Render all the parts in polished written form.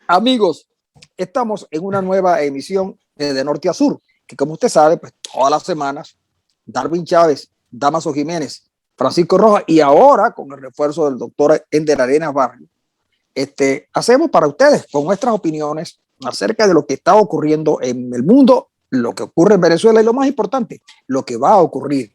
Amigos, estamos en una nueva emisión de Norte a Sur, que como usted sabe, pues todas las semanas, Darwin Chávez, Damaso Jiménez, Francisco Rojas y ahora con el refuerzo del doctor Ender Arenas Barrio, hacemos para ustedes con nuestras opiniones acerca de lo que está ocurriendo en el mundo, lo que ocurre en Venezuela y lo más importante, lo que va a ocurrir.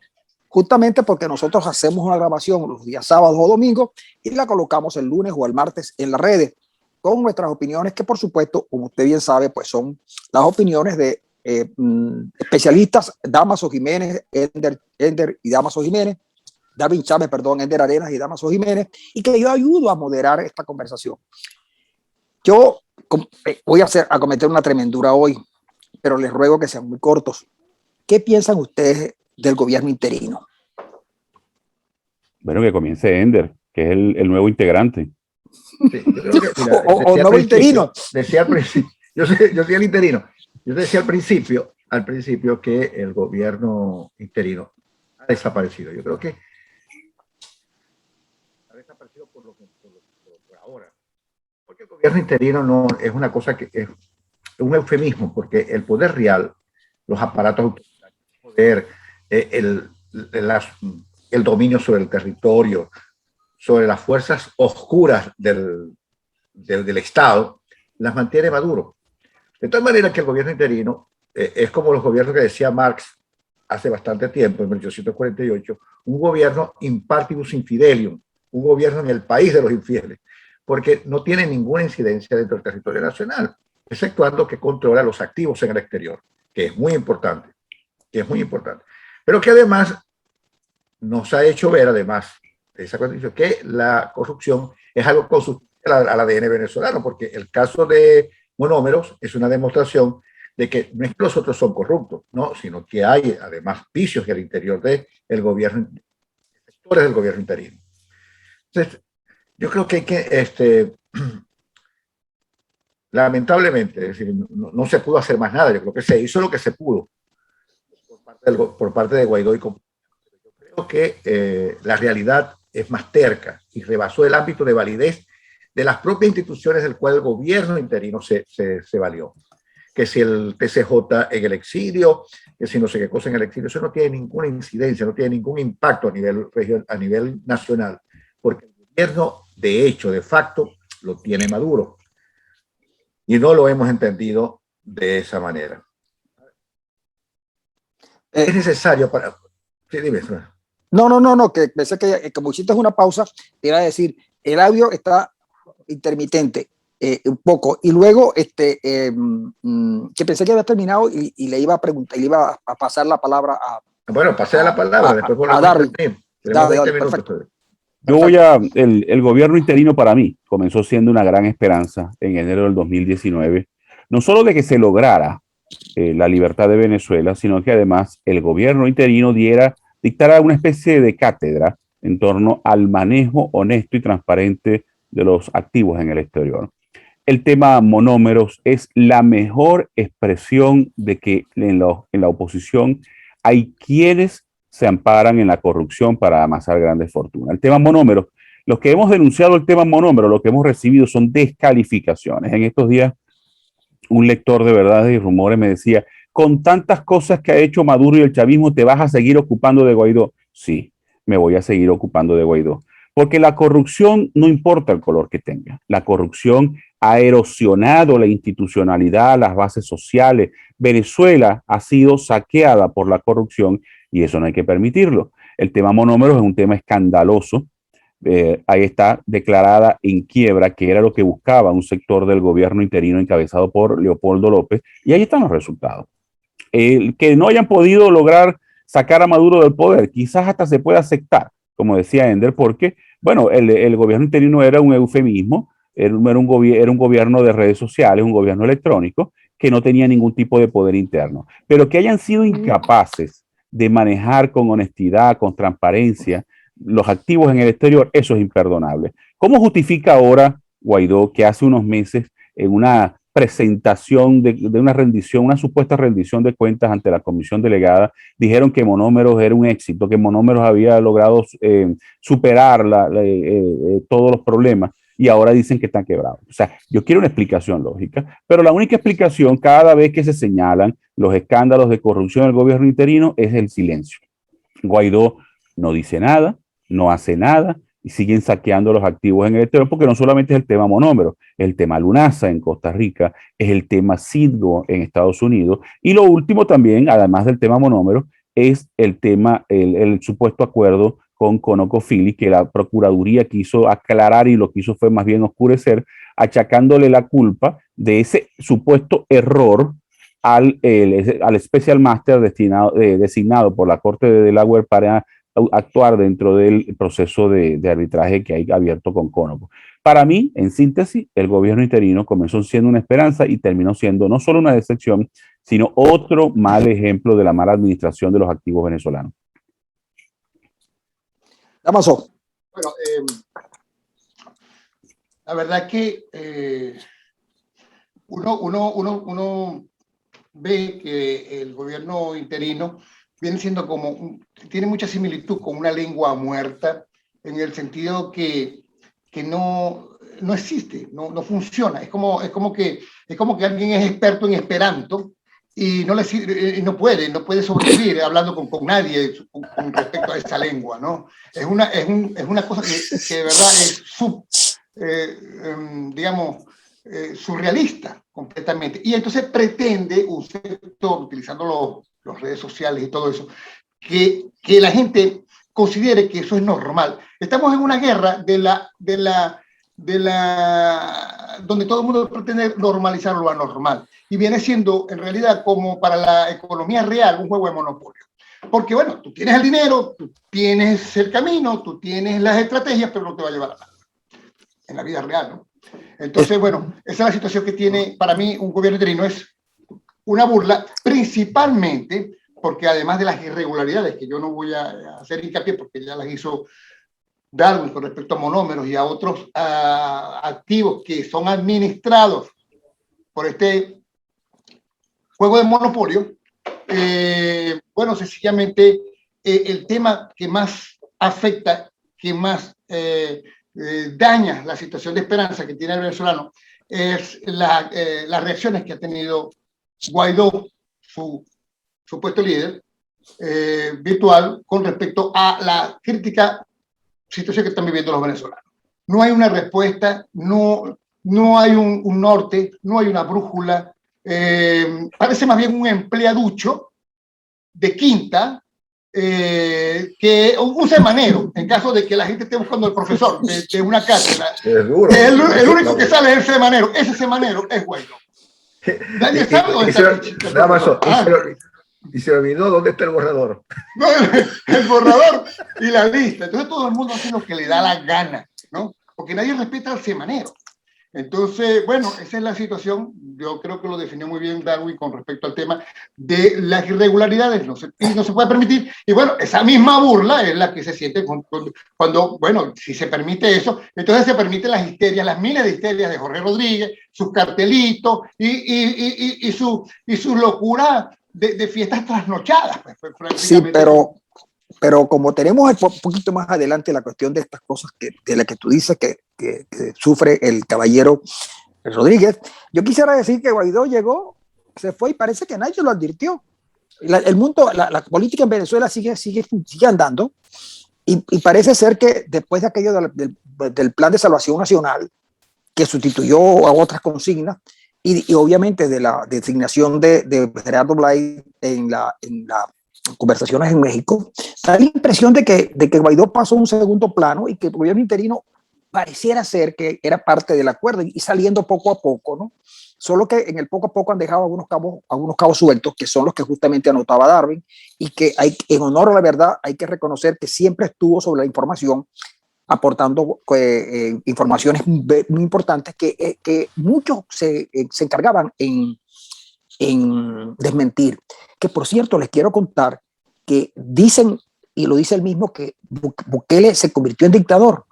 Justamente porque nosotros hacemos una grabación los días sábados o domingos y la colocamos el lunes o el martes en las redes con nuestras opiniones que por supuesto, como usted bien sabe, pues son las opiniones de especialistas, Damaso Jiménez, Ender y Damaso Jiménez, Darwin Chávez, perdón, Ender Arenas y Damaso Jiménez, y que yo ayudo a moderar esta conversación. Yo voy a cometer una tremendura hoy, pero les ruego que sean muy cortos. ¿Qué piensan ustedes del gobierno interino? Bueno, que comience Ender, que es el nuevo integrante. Sí, yo creo que, mira, o nuevo interino. Decía al principio, yo soy el interino. Yo decía al principio que el gobierno interino ha desaparecido. Yo creo que ha desaparecido por ahora. Porque el gobierno interino no es una cosa que es un eufemismo, porque el poder real, los aparatos, el poder, el dominio sobre el territorio, sobre las fuerzas oscuras del Estado, las mantiene Maduro. De tal manera que el gobierno interino es como los gobiernos que decía Marx hace bastante tiempo, en 1848, un gobierno in partibus infidelium, un gobierno en el país de los infieles, porque no tiene ninguna incidencia dentro del territorio nacional, exceptuando que controla los activos en el exterior, que es muy importante, pero que además nos ha hecho ver, además, esa condición, que la corrupción es algo consustancial al ADN venezolano, porque el caso de Monómeros es una demostración de que no es que los otros son corruptos, ¿no? Sino que hay además vicios en el interior del gobierno, sectores del gobierno interino. Entonces, yo creo que hay que, lamentablemente, es decir, no se pudo hacer más nada. Yo creo que se hizo lo que se pudo por parte de Guaidó y compañía. Yo creo que la realidad es más terca y rebasó el ámbito de validez de las propias instituciones del cual el gobierno interino se valió. Que si el TCJ en el exilio, que si no sé qué cosa en el exilio, eso no tiene ninguna incidencia, no tiene ningún impacto a nivel nacional, porque el gobierno, de hecho, de facto, lo tiene Maduro. Y no lo hemos entendido de esa manera. Es necesario para... Sí, dime. No, que pensé que como hiciste una pausa, te iba a decir, el audio está intermitente un poco, y luego que pensé que había terminado y le iba a preguntar, y le iba a pasar la palabra a... Bueno, pasé la palabra, después volvemos a Darwin. Dale, perfecto. El gobierno interino para mí comenzó siendo una gran esperanza en enero del 2019, no solo de que se lograra la libertad de Venezuela, sino que además el gobierno interino dictara una especie de cátedra en torno al manejo honesto y transparente de los activos en el exterior. El tema monómeros es la mejor expresión de que en la oposición hay quienes se amparan en la corrupción para amasar grandes fortunas. El tema monómeros, los que hemos denunciado el tema monómeros, lo que hemos recibido son descalificaciones. En estos días, un lector de Verdades y Rumores me decía, con tantas cosas que ha hecho Maduro y el chavismo, ¿te vas a seguir ocupando de Guaidó? Sí, me voy a seguir ocupando de Guaidó. Porque la corrupción no importa el color que tenga. La corrupción ha erosionado la institucionalidad, las bases sociales. Venezuela ha sido saqueada por la corrupción y eso no hay que permitirlo. El tema monómeros es un tema escandaloso. Ahí está declarada en quiebra, que era lo que buscaba un sector del gobierno interino encabezado por Leopoldo López, y ahí están los resultados. Que no hayan podido lograr sacar a Maduro del poder, quizás hasta se puede aceptar, como decía Ender, porque, bueno, el gobierno interino era un eufemismo, era un gobierno de redes sociales, un gobierno electrónico, que no tenía ningún tipo de poder interno, pero que hayan sido incapaces de manejar con honestidad, con transparencia, los activos en el exterior, eso es imperdonable. ¿Cómo justifica ahora Guaidó que hace unos meses en una presentación de una rendición, una supuesta rendición de cuentas ante la comisión delegada, dijeron que Monómeros era un éxito, que Monómeros había logrado superar todos los problemas? y ahora dicen que están quebrados. O sea, yo quiero una explicación lógica, pero la única explicación cada vez que se señalan los escándalos de corrupción del gobierno interino es el silencio. Guaidó no dice nada, no hace nada y siguen saqueando los activos en el exterior, porque no solamente es el tema monómero, es el tema Lunasa en Costa Rica, es el tema Citgo en Estados Unidos, y lo último también, además del tema monómero, es el tema, el supuesto acuerdo con ConocoPhillips, que la Procuraduría quiso aclarar y lo que hizo fue más bien oscurecer, achacándole la culpa de ese supuesto error al Special Master designado por la Corte de Delaware para actuar dentro del proceso de arbitraje que hay abierto con Conoco. Para mí, en síntesis, el gobierno interino comenzó siendo una esperanza y terminó siendo no solo una decepción, sino otro mal ejemplo de la mala administración de los activos venezolanos. Damaso. Bueno, la verdad que uno ve que el gobierno interino viene siendo tiene mucha similitud con una lengua muerta, en el sentido que no existe, no funciona. Es como que alguien es experto en Esperanto y no puede sobrevivir hablando con nadie con respecto a esa lengua, ¿no? Es una cosa que de verdad es surrealista completamente. Y entonces pretende un sector, utilizando las redes sociales y todo eso, que la gente considere que eso es normal. Estamos en una guerra donde todo el mundo pretende normalizar lo anormal. Y viene siendo, en realidad, como para la economía real, un juego de monopolio. Porque, bueno, tú tienes el dinero, tú tienes el camino, tú tienes las estrategias, pero no te va a llevar a nada. En la vida real, ¿no? Entonces, bueno, esa es la situación que tiene, para mí, un gobierno interino. Es una burla, principalmente porque además de las irregularidades, que yo no voy a hacer hincapié porque ya las hizo Darwin con respecto a monómeros y a otros activos que son administrados por este juego de monopolio, bueno, sencillamente el tema que más afecta, que más daña la situación de esperanza que tiene el venezolano es las reacciones que ha tenido Guaidó, su supuesto líder virtual, con respecto a la crítica situación que están viviendo los venezolanos. No hay una respuesta, no hay un norte, no hay una brújula. Parece más bien un empleaducho de quinta, que un semanero, en caso de que la gente esté buscando al profesor de una cátedra. Es duro. El único que sale es el semanero. Ese semanero es Guaidó. Nadie sabe dónde está y se olvidó dónde está el borrador. No, el borrador y la lista. Entonces todo el mundo hace lo que le da la gana, ¿no? Porque nadie respeta al semanero. Entonces, bueno, esa es la situación. Yo creo que lo definió muy bien Darwin con respecto al tema de las irregularidades. No se puede permitir. Y bueno, esa misma burla es la que se siente cuando, bueno, si se permite eso, entonces se permiten las histerias, las miles de histerias de Jorge Rodríguez, sus cartelitos y su locura de fiestas trasnochadas. Pues, sí, pero como tenemos un poquito más adelante la cuestión de estas cosas de las que tú dices que sufre el caballero Rodríguez, yo quisiera decir que Guaidó llegó, se fue y parece que nadie lo advirtió. El mundo, la política en Venezuela sigue andando y parece ser que después de aquello del plan de salvación nacional que sustituyó a otras consignas y obviamente de la designación de Gerardo Blay en las conversaciones en México, da la impresión de que Guaidó pasó a un segundo plano y que el gobierno interino pareciera ser que era parte del acuerdo y saliendo poco a poco, ¿no? Solo que en el poco a poco han dejado algunos cabos sueltos, que son los que justamente anotaba Darwin, y que en honor a la verdad hay que reconocer que siempre estuvo sobre la información, aportando informaciones muy importantes que muchos se encargaban en desmentir. Que por cierto, les quiero contar que dicen, y lo dice él mismo, que Bukele se convirtió en dictador.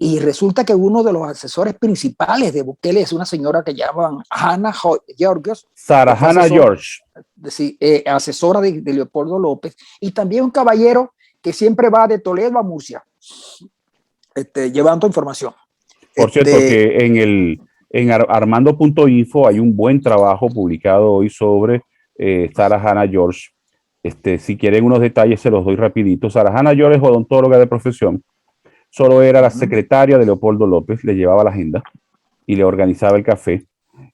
Y resulta que uno de los asesores principales de Bukele es una señora que llaman Hannah Georges. Sarah Hannah George. Sí, asesora de Leopoldo López. Y también un caballero que siempre va de Toledo a Murcia, llevando información. Por cierto, que en armando.info hay un buen trabajo publicado hoy sobre Sarah Hannah George. Si quieren unos detalles, se los doy rapidito. Sarah Hannah George es odontóloga de profesión. Solo era la secretaria de Leopoldo López, le llevaba la agenda y le organizaba el café.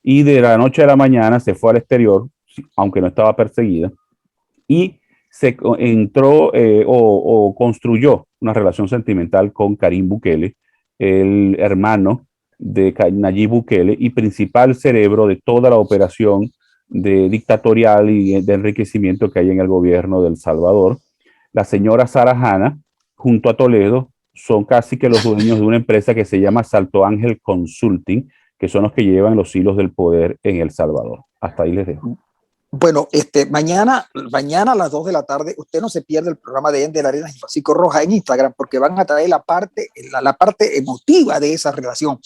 Y de la noche a la mañana se fue al exterior, aunque no estaba perseguida, y se entró o construyó una relación sentimental con Karim Bukele, el hermano de Nayib Bukele y principal cerebro de toda la operación de dictatorial y de enriquecimiento que hay en el gobierno de El Salvador. La señora Sarah Hannah, junto a Toledo, son casi que los dueños de una empresa que se llama Salto Ángel Consulting, que son los que llevan los hilos del poder en El Salvador. Hasta ahí les dejo. Bueno, mañana a las 2 de la tarde, usted no se pierde el programa de Ender Arenas y Francisco Rojas en Instagram, porque van a traer la parte emotiva de esa relación,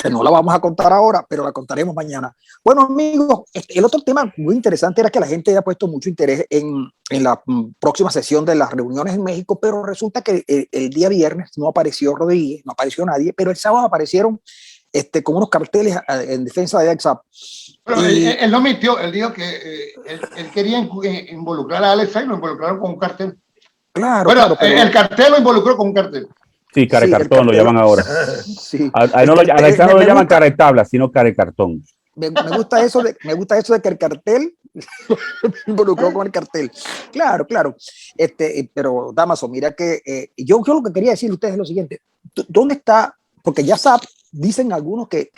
que no la vamos a contar ahora, pero la contaremos mañana. Bueno, amigos, el otro tema muy interesante era que la gente ha puesto mucho interés en la próxima sesión de las reuniones en México, pero resulta que el día viernes no apareció Rodríguez, no apareció nadie, pero el sábado aparecieron con unos carteles en defensa de Alex Saab. Pero él no mintió, él dijo que él quería involucrar a Alex Saab y lo involucraron con un cartel. Claro, bueno, claro, pero el cartel lo involucró con un cartel. Sí, carecartón lo llaman ahora. Sí. No lo llaman caretabla, sino carecartón. Me gusta eso de que el cartel involucró con el cartel. Claro. Pero Damaso, mira que yo lo que quería decir a ustedes es lo siguiente. ¿Dónde está? Porque ya dicen algunos que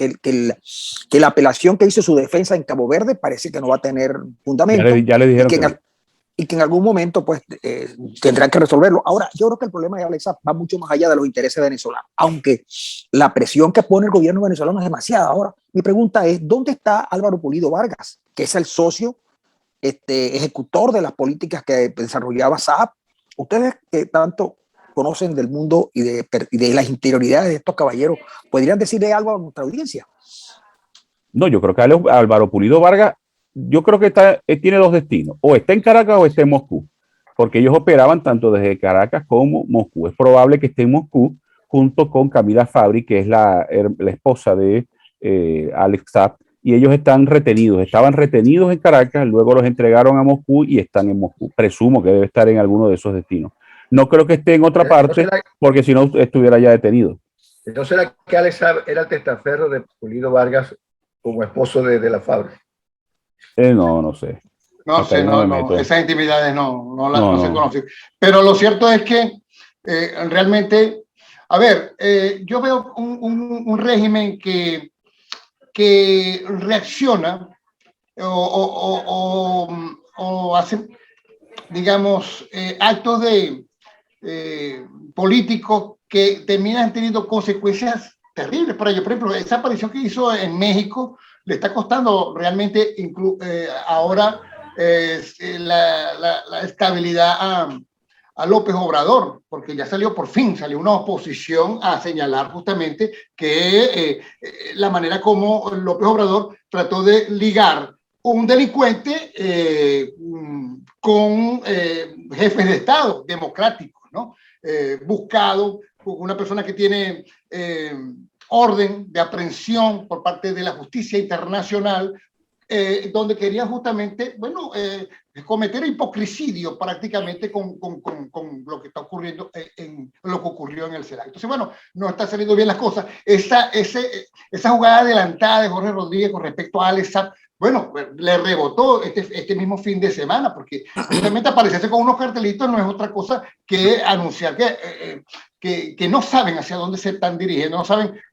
la apelación que hizo su defensa en Cabo Verde parece que no va a tener fundamento. Ya le dijeron y que en algún momento pues tendrán que resolverlo. Ahora, yo creo que el problema de Alex Saab va mucho más allá de los intereses venezolanos, aunque la presión que pone el gobierno venezolano es demasiada. Ahora, mi pregunta es, ¿dónde está Álvaro Pulido Vargas, que es el socio ejecutor de las políticas que desarrollaba Saab? Ustedes que tanto conocen del mundo y de las interioridades de estos caballeros, ¿podrían decirle algo a nuestra audiencia? No, yo creo que Álvaro Pulido Vargas, yo creo que tiene dos destinos, o está en Caracas o está en Moscú, porque ellos operaban tanto desde Caracas como Moscú. Es probable que esté en Moscú junto con Camila Fabri, que es la esposa de Alex Saab, y ellos estaban retenidos en Caracas, luego los entregaron a Moscú y están en Moscú. Presumo que debe estar en alguno de esos destinos. No creo que esté en otra parte, porque si no estuviera ya detenido. Entonces, ¿era que Alex Saab era el testaferro de Pulido Vargas como esposo de la Fabri? No sé. No sé, esas intimidades no se conocen. Pero lo cierto es que realmente, a ver, yo veo un régimen que reacciona o hace, digamos, actos de políticos que terminan teniendo consecuencias terribles para ellos. Por ejemplo, esa aparición que hizo en México le está costando realmente ahora la estabilidad a López Obrador, porque ya salió una oposición a señalar justamente que la manera como López Obrador trató de ligar un delincuente con jefes de Estado democráticos, ¿no? Buscado, una persona que tiene orden de aprehensión por parte de la justicia internacional, donde quería justamente, cometer hipocricidio prácticamente con lo que está ocurriendo lo que ocurrió en el CELAC. Entonces, no está saliendo bien las cosas. Esa jugada adelantada de Jorge Rodríguez con respecto a Alex Saab, le rebotó este mismo fin de semana, porque justamente aparecerse con unos cartelitos no es otra cosa que anunciar que no saben hacia dónde se están dirigiendo,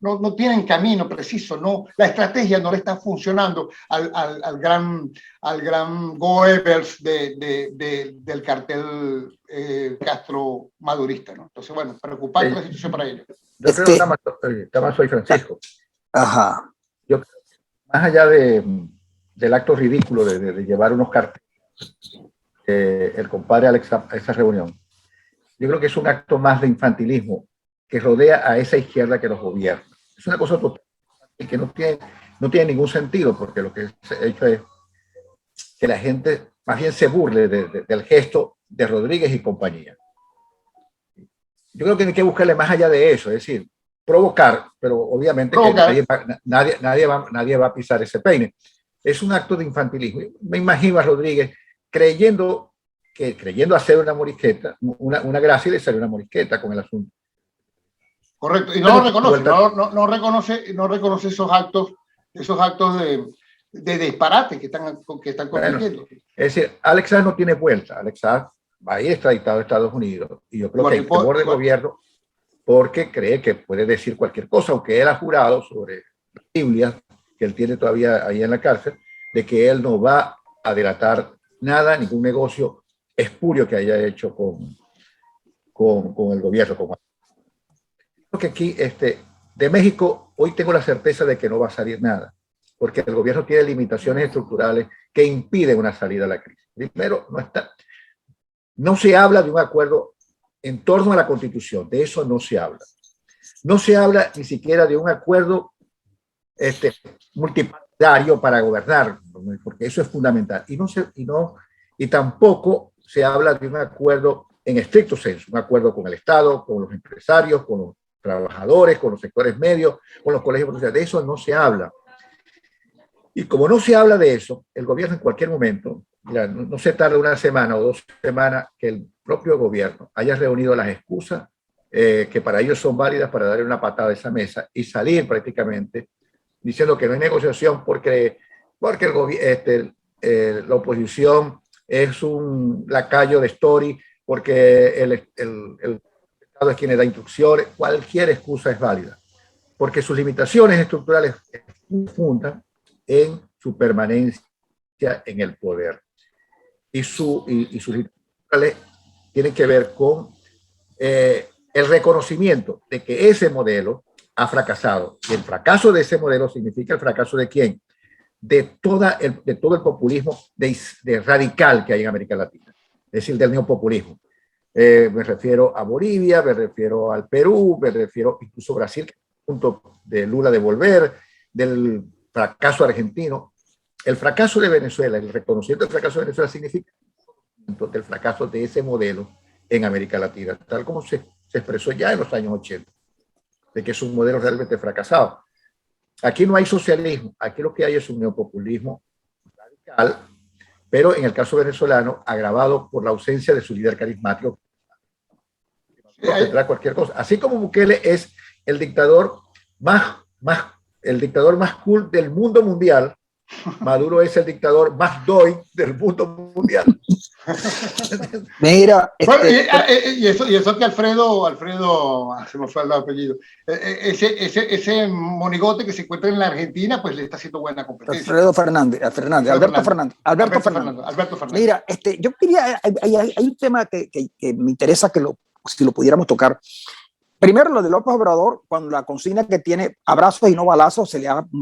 no tienen camino preciso, la estrategia no le está funcionando al gran Goebbels del cartel Castro madurista, ¿no? Entonces, preocupante la situación para ellos. Yo creo que soy Francisco. Ajá. Yo creo que más allá del acto ridículo de llevar unos carteles, el compadre Alex a esa reunión, yo creo que es un acto más de infantilismo que rodea a esa izquierda que los gobierna. Es una cosa total que no tiene ningún sentido, porque lo que se ha hecho es que la gente más bien se burle del gesto de Rodríguez y compañía. Yo creo que hay que buscarle más allá de eso, es decir, provocar, pero obviamente que nadie va a pisar ese peine. Es un acto de infantilismo. Me imagino a Rodríguez creyendo hacer una morisqueta, una gracia y le sale una morisqueta con el asunto. Correcto, y no lo reconoce, no reconoce esos actos de disparate que están cometiendo. Bueno, es decir, Alex Saab no tiene vuelta. Alex Saab va a ir extraditado a Estados Unidos y yo creo que el temor del gobierno, porque cree que puede decir cualquier cosa, aunque él ha jurado sobre la Biblia, que él tiene todavía ahí en la cárcel, de que él no va a delatar nada, ningún negocio espurio que haya hecho con el gobierno. Creo que aquí, de México, hoy tengo la certeza de que no va a salir nada, porque el gobierno tiene limitaciones estructurales que impiden una salida a la crisis. Primero, no se habla de un acuerdo en torno a la Constitución, de eso no se habla. No se habla ni siquiera de un acuerdo multipartidario para gobernar, porque eso es fundamental. Y tampoco se habla de un acuerdo en estricto senso, un acuerdo con el Estado, con los empresarios, con los trabajadores, con los sectores medios, con los colegios profesionales. De eso no se habla. Y como no se habla de eso, el gobierno en cualquier momento, mira, no se tarda una semana o 2 semanas que el propio gobierno haya reunido las excusas que para ellos son válidas para darle una patada a esa mesa y salir prácticamente diciendo que no hay negociación porque la oposición es un lacayo de Story, porque el Estado es quien le da instrucciones. Cualquier excusa es válida, porque sus limitaciones estructurales fundan en su permanencia en el poder. Y sus limitaciones tienen que ver con el reconocimiento de que ese modelo ha fracasado. Y el fracaso de ese modelo significa el fracaso ¿de quién? De todo el populismo de radical que hay en América Latina, es decir, del neopopulismo. Me refiero a Bolivia, me refiero al Perú, me refiero incluso a Brasil, punto de Lula de volver, del fracaso argentino. El fracaso de Venezuela, el reconocimiento del fracaso de Venezuela significa el fracaso de ese modelo en América Latina, tal como se expresó ya en los años 80, de que es un modelo realmente fracasado. Aquí no hay socialismo, aquí lo que hay es un neopopulismo radical, pero en el caso venezolano, agravado por la ausencia de su líder carismático, tendrá cualquier cosa. Así como Bukele es el dictador más cool del mundo mundial, Maduro es el dictador más doy del mundo mundial. Mira, bueno, y eso que Alfredo, se me fue el apellido, ese monigote que se encuentra en la Argentina, pues le está haciendo buena competencia. Alberto Fernández. Mira, yo quería, hay un tema que me interesa si lo pudiéramos tocar. Primero, lo de López Obrador, cuando la consigna que tiene abrazos y no balazos,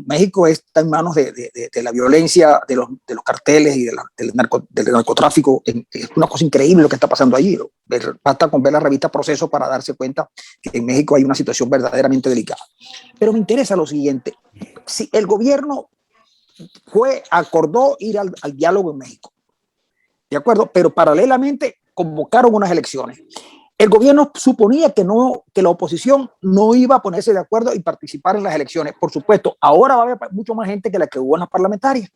México está en manos de la violencia, de los carteles y del narcotráfico. Es una cosa increíble lo que está pasando allí. Basta con ver la revista Proceso para darse cuenta que en México hay una situación verdaderamente delicada. Pero me interesa lo siguiente. Si el gobierno acordó ir al diálogo en México, ¿de acuerdo? Pero paralelamente convocaron unas elecciones. El gobierno suponía que la oposición no iba a ponerse de acuerdo y participar en las elecciones. Por supuesto, ahora va a haber mucho más gente que la que hubo en las parlamentarias.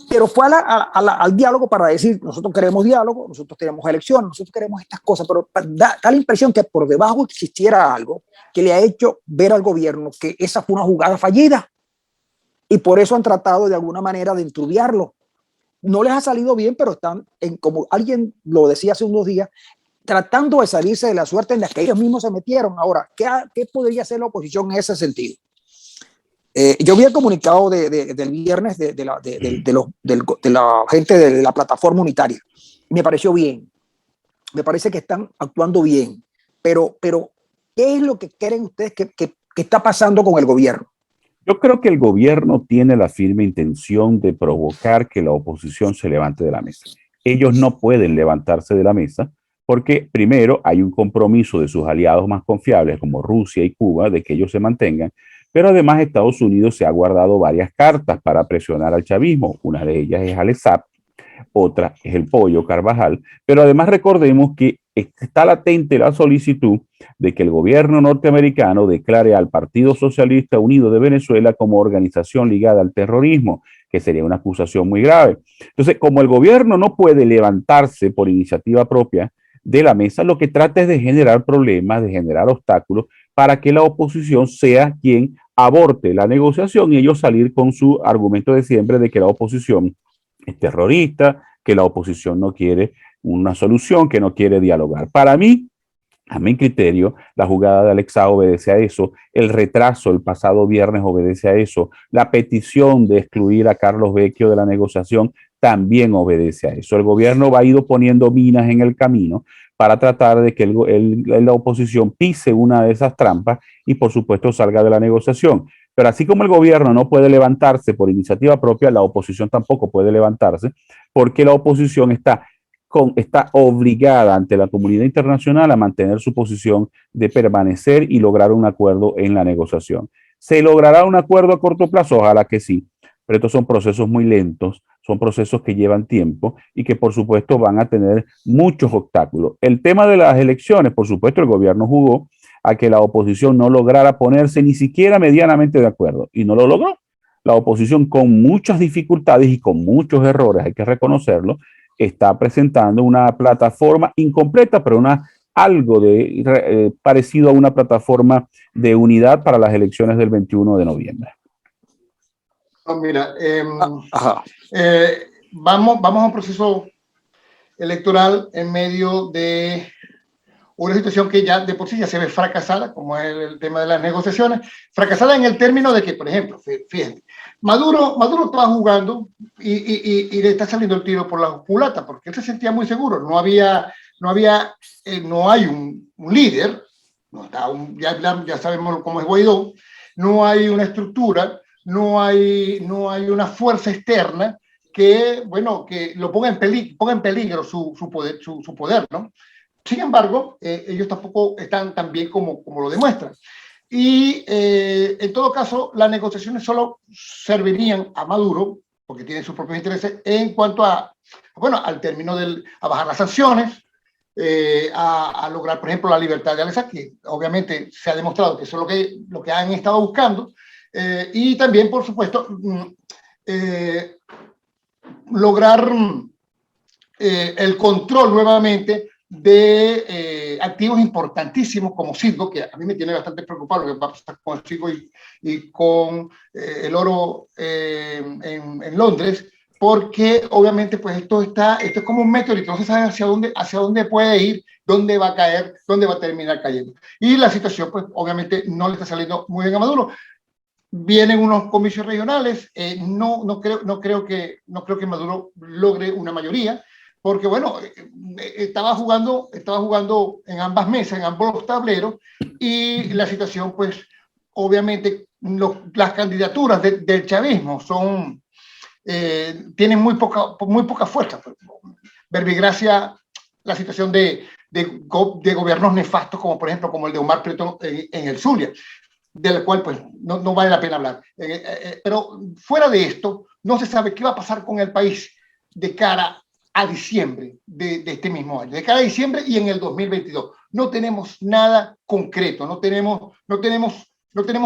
Pero fue al diálogo para decir, nosotros queremos diálogo, nosotros queremos elecciones, nosotros queremos estas cosas, pero da la impresión que por debajo existiera algo que le ha hecho ver al gobierno que esa fue una jugada fallida. Y por eso han tratado de alguna manera de enturbiarlo. No les ha salido bien, pero están, como alguien lo decía hace unos días, tratando de salirse de la suerte en la que ellos mismos se metieron. Ahora, ¿qué podría hacer la oposición en ese sentido? Yo vi el comunicado del viernes de la gente de la plataforma unitaria. Me pareció bien. Me parece que están actuando bien. Pero ¿qué es lo que creen ustedes que está pasando con el gobierno? Yo creo que el gobierno tiene la firme intención de provocar que la oposición se levante de la mesa. Ellos no pueden levantarse de la mesa porque, primero, hay un compromiso de sus aliados más confiables como Rusia y Cuba de que ellos se mantengan, pero además Estados Unidos se ha guardado varias cartas para presionar al chavismo. Una de ellas es Alex Saab, otra es el Pollo Carvajal, pero además recordemos que está latente la solicitud de que el gobierno norteamericano declare al Partido Socialista Unido de Venezuela como organización ligada al terrorismo, que sería una acusación muy grave. Entonces, como el gobierno no puede levantarse por iniciativa propia de la mesa, lo que trata es de generar problemas, de generar obstáculos para que la oposición sea quien aborte la negociación y ellos salir con su argumento de siempre de que la oposición es terrorista, que la oposición no quiere una solución, que no quiere dialogar. Para mí, a mi criterio, la jugada de Alexa obedece a eso, el retraso el pasado viernes obedece a eso, la petición de excluir a Carlos Vecchio de la negociación también obedece a eso. El gobierno ha ido poniendo minas en el camino para tratar de que la oposición pise una de esas trampas y por supuesto salga de la negociación. Pero así como el gobierno no puede levantarse por iniciativa propia, la oposición tampoco puede levantarse porque la oposición está obligada ante la comunidad internacional a mantener su posición de permanecer y lograr un acuerdo en la negociación. ¿Se logrará un acuerdo a corto plazo? Ojalá que sí, pero estos son procesos muy lentos, son procesos que llevan tiempo y que por supuesto van a tener muchos obstáculos. El tema de las elecciones, por supuesto, el gobierno jugó a que la oposición no lograra ponerse ni siquiera medianamente de acuerdo y no lo logró. La oposición con muchas dificultades y con muchos errores, hay que reconocerlo, está presentando una plataforma incompleta, pero algo parecido a una plataforma de unidad para las elecciones del 21 de noviembre. No, mira, vamos a un proceso electoral en medio de una situación que ya de por sí ya se ve fracasada, como es el tema de las negociaciones, fracasada en el término de que, por ejemplo, fíjense, Maduro estaba jugando y le está saliendo el tiro por la culata, porque él se sentía muy seguro, no hay un líder, ya sabemos cómo es Guaidó, no hay una estructura, no hay una fuerza externa que, bueno, que lo ponga en peligro su poder, ¿no? Sin embargo, ellos tampoco están tan bien como lo demuestran. Y en todo caso, las negociaciones solo servirían a Maduro, porque tienen sus propios intereses, en cuanto al término a bajar las sanciones, a lograr, por ejemplo, la libertad de Alexa, que obviamente se ha demostrado que eso es lo que han estado buscando, y también, por supuesto, lograr el control nuevamente de activos importantísimos como Citgo, que a mí me tiene bastante preocupado lo que va a pasar con Citgo y con el oro en Londres, porque obviamente pues esto es como un meteorito, no se sabe hacia dónde puede ir, dónde va a caer, dónde va a terminar cayendo. Y la situación pues obviamente no le está saliendo muy bien a Maduro. Vienen unos comicios regionales, no creo que Maduro logre una mayoría, porque bueno, estaba jugando en ambas mesas, en ambos tableros, y la situación pues obviamente las candidaturas del chavismo tienen muy poca fuerza. Verbigracia, la situación de gobiernos nefastos, como por ejemplo como el de Omar Prieto en el Zulia, del cual pues no vale la pena hablar. Pero fuera de esto, no se sabe qué va a pasar con el país de cara a diciembre de este mismo año, de cara a diciembre y en el 2022. No tenemos nada concreto, no tenemos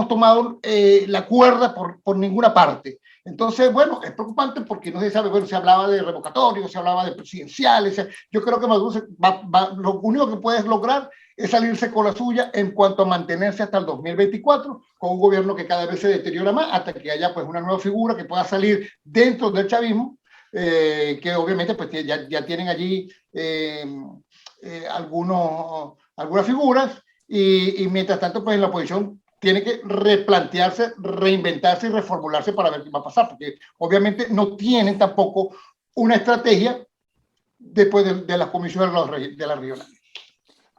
tomado la cuerda por ninguna parte. Entonces, bueno, es preocupante porque no se sabe, bueno, se hablaba de revocatorios, se hablaba de presidenciales. Yo creo que Maduro lo único que puede lograr es salirse con la suya en cuanto a mantenerse hasta el 2024 con un gobierno que cada vez se deteriora más hasta que haya pues una nueva figura que pueda salir dentro del chavismo, que obviamente pues ya tienen allí algunas figuras y mientras tanto pues la oposición tiene que replantearse, reinventarse y reformularse para ver qué va a pasar, porque obviamente no tienen tampoco una estrategia después de las comisiones de la regional.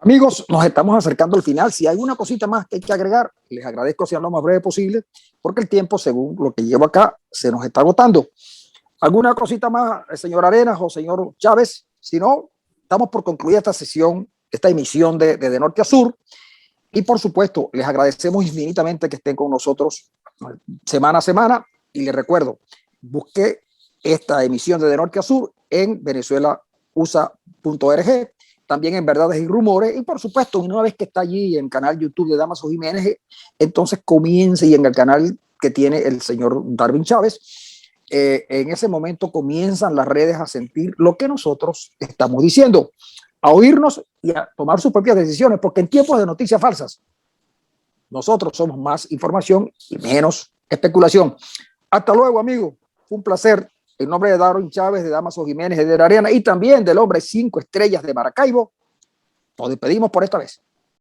Amigos, nos estamos acercando al final. Si hay una cosita más que hay que agregar, les agradezco sea lo más breve posible, porque el tiempo, según lo que llevo acá, se nos está agotando. ¿Alguna cosita más, señor Arenas o señor Chávez? Si no, estamos por concluir esta sesión, esta emisión de Norte a Sur. Y por supuesto, les agradecemos infinitamente que estén con nosotros semana a semana. Y les recuerdo, busque esta emisión de Norte a Sur en venezuelausa.org, también en Verdades y Rumores, y por supuesto, una vez que está allí en el canal YouTube de Damaso Jiménez, entonces comienza, y en el canal que tiene el señor Darwin Chávez, en ese momento comienzan las redes a sentir lo que nosotros estamos diciendo, a oírnos y a tomar sus propias decisiones, porque en tiempos de noticias falsas, nosotros somos más información y menos especulación. Hasta luego, amigo. Fue un placer. En nombre de Darwin Chávez, de Damaso Jiménez, de Arena y también del hombre 5 estrellas de Maracaibo, nos despedimos por esta vez.